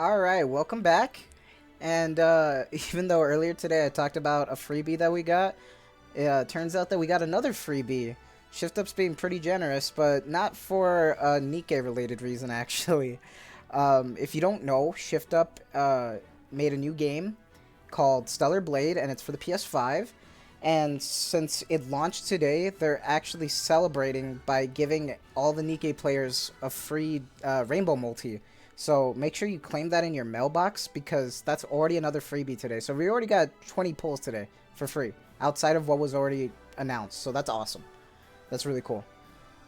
Alright, welcome back. And even though earlier today I talked about a freebie that we got, it turns out that we got another freebie. ShiftUp's being pretty generous, but not for a Nikke related reason actually. If you don't know, ShiftUp made a new game called Stellar Blade, and it's for the PS5. And since it launched today, they're actually celebrating by giving all the Nikke players a free Rainbow Multi. So make sure you claim that in your mailbox because that's already another freebie today. So we already got 20 pulls today for free outside of what was already announced. So that's awesome. That's really cool.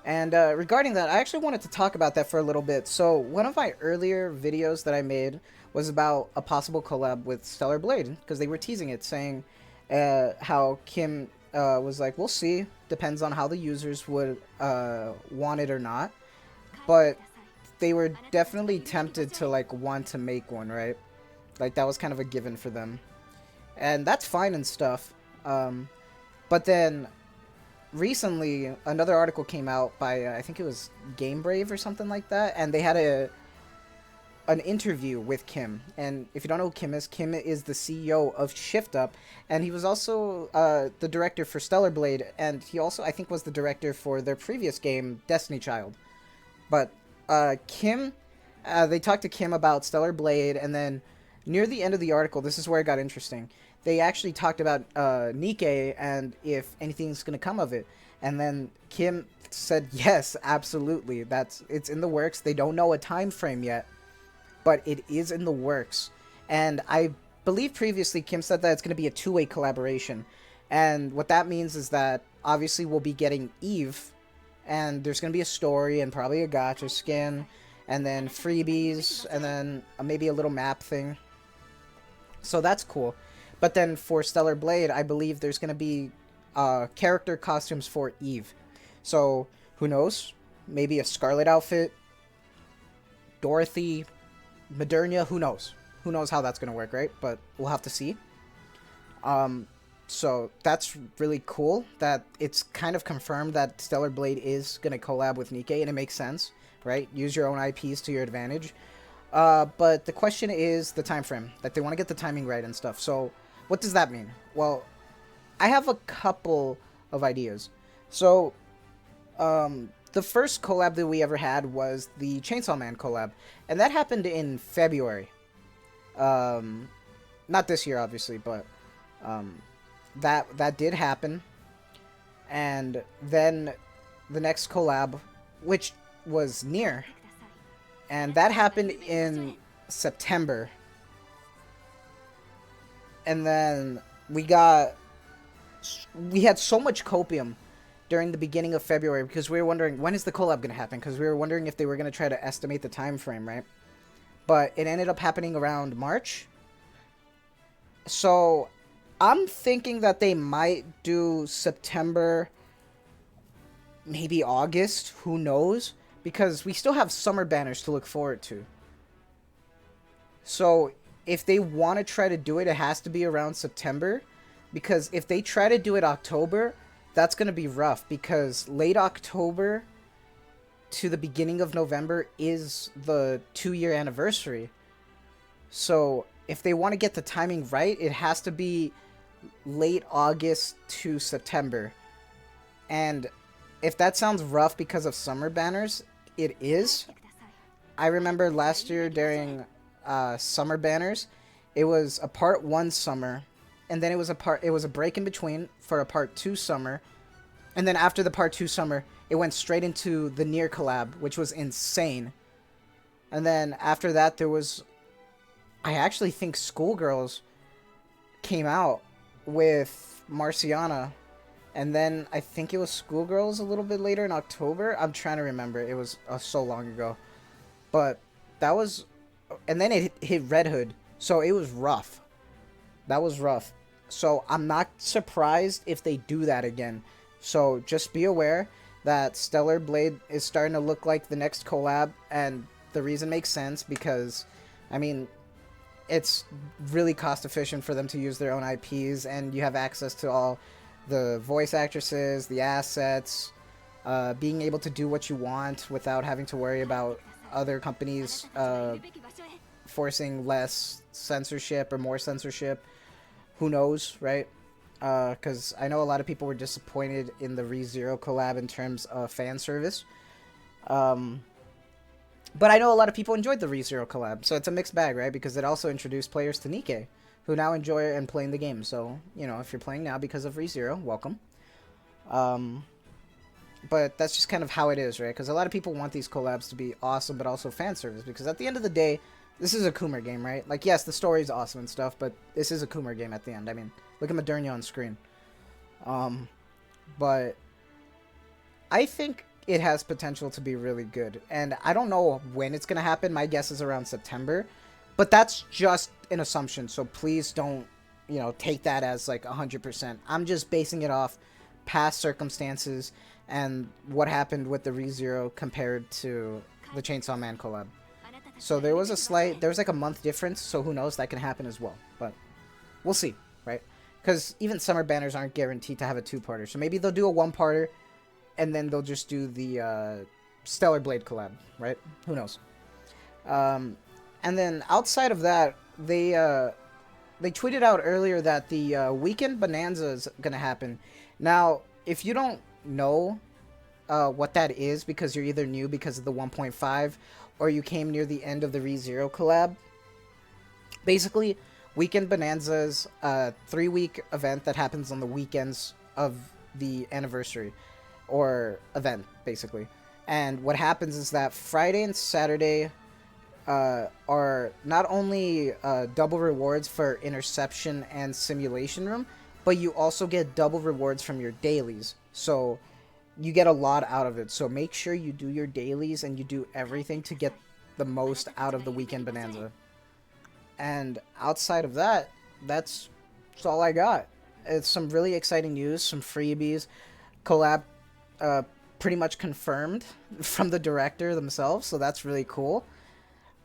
And regarding that, I actually wanted to talk about that for a little bit. So one of my earlier videos that I made was about a possible collab with Stellar Blade because they were teasing it, saying how Kim was like, we'll see, depends on how the users would want it or not. But they were definitely tempted to like want to make one, right? Like that was kind of a given for them. And that's fine and stuff. But then recently another article came out by I think it was Game Brave or something like that, and they had an interview with Kim. And if you don't know who Kim is the CEO of ShiftUp, and he was also the director for Stellar Blade, and he also I think was the director for their previous game Destiny Child. But Kim, they talked to Kim about Stellar Blade, and then near the end of the article, this is where it got interesting. They actually talked about Nikke and if anything's gonna come of it, and then Kim said yes, absolutely. It's in the works. They don't know a time frame yet, but it is in the works. And I believe previously Kim said that it's gonna be a two-way collaboration, and what that means is that obviously we'll be getting Eve, and there's going to be a story and probably a gacha skin, and then freebies, and then maybe a little map thing. So that's cool. But then for Stellar Blade, I believe there's going to be character costumes for Eve. So who knows? Maybe a Scarlet outfit, Dorothy, Modernia, who knows? Who knows how that's going to work, right? But we'll have to see. So that's really cool that it's kind of confirmed that Stellar Blade is going to collab with Nikke, and it makes sense, right? Use your own IPs to your advantage. But the question is the time frame, that they want to get the timing right and stuff. So what does that mean? Well, I have a couple of ideas. So the first collab that we ever had was the Chainsaw Man collab, and that happened in February. Not this year, obviously, but that did happen. And then the next collab, which was near, and that happened in September. And then we had so much copium during the beginning of February because we were wondering when is the collab going to happen, because we were wondering if they were going to try to estimate the time frame, right? But it ended up happening around March. So I'm thinking that they might do September, maybe August, who knows? Because we still have summer banners to look forward to. So if they want to try to do it, it has to be around September. Because if they try to do it October, that's going to be rough. Because late October to the beginning of November is the 2-year anniversary. So if they want to get the timing right, it has to be late August to September. And if that sounds rough because of summer banners, it is. I remember last year during summer banners, it was a part 1 summer, and then it was a break in between for a part 2 summer, and then after the part 2 summer, it went straight into the Nier collab, which was insane. And then after that, there was, I actually think Schoolgirls came out with Marciana, and then I think it was Schoolgirls a little bit later in October. I'm trying to remember. It was so long ago. But that was, and then it hit Red Hood, so it was rough. That was rough. So I'm not surprised if they do that again. So just be aware that Stellar Blade is starting to look like the next collab, and the reason makes sense because, I mean, it's really cost efficient for them to use their own IPs, and you have access to all the voice actresses, the assets, being able to do what you want without having to worry about other companies forcing less censorship or more censorship. Who knows, right? Because I know a lot of people were disappointed in the ReZero collab in terms of fan service. But I know a lot of people enjoyed the ReZero collab, so it's a mixed bag, right? Because it also introduced players to Nikke, who now enjoy and playing the game. So, you know, if you're playing now because of ReZero, welcome. But that's just kind of how it is, right? Because a lot of people want these collabs to be awesome, but also fan service. Because at the end of the day, this is a Coomer game, right? Like, yes, the story is awesome and stuff, but this is a Coomer game at the end. I mean, look at Modernia on screen. But I think it has potential to be really good. And I don't know when it's going to happen. My guess is around September. But that's just an assumption, so please don't, you know, take that as like 100%. I'm just basing it off past circumstances and what happened with the ReZero compared to the Chainsaw Man collab. So there was like a month difference, so who knows, that can happen as well. But we'll see, right? Because even summer banners aren't guaranteed to have a two-parter. So maybe they'll do a one-parter, and then they'll just do the Stellar Blade collab, right? Who knows? And then outside of that, they tweeted out earlier that the weekend Bonanza is going to happen. Now, if you don't know what that is because you're either new because of the 1.5 or you came near the end of the ReZero collab, basically, Weekend Bonanza's a 3-week event that happens on the weekends of the anniversary or event, basically. And what happens is that Friday and Saturday are not only double rewards for interception and simulation room, but you also get double rewards from your dailies. So you get a lot out of it. So make sure you do your dailies and you do everything to get the most out of the weekend Bonanza. And outside of that, that's all I got. It's some really exciting news, some freebies, collab pretty much confirmed from the director themselves, so that's really cool.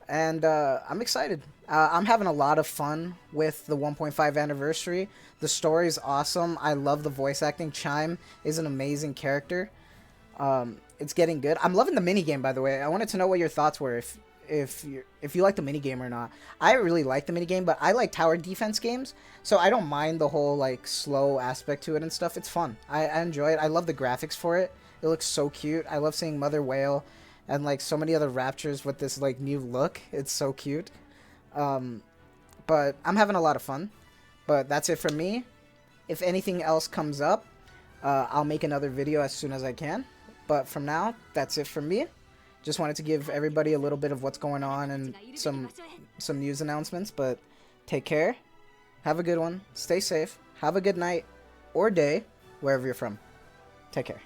And I'm excited. I'm having a lot of fun with the 1.5 anniversary. The story is awesome. I love the voice acting. Chime is an amazing character. It's getting good. I'm loving the minigame, by the way. I wanted to know what your thoughts were, if you like the minigame or not. I really like the minigame, but I like tower defense games, so I don't mind the whole like slow aspect to it and stuff. It's fun. I enjoy it. I love the graphics for it. It looks so cute. I love seeing Mother Whale and like so many other raptors with this like new look. It's so cute. But I'm having a lot of fun. But that's it from me. If anything else comes up, I'll make another video as soon as I can. But from now, that's it from me. Just wanted to give everybody a little bit of what's going on and some news announcements. But take care. Have a good one. Stay safe. Have a good night or day, wherever you're from. Take care.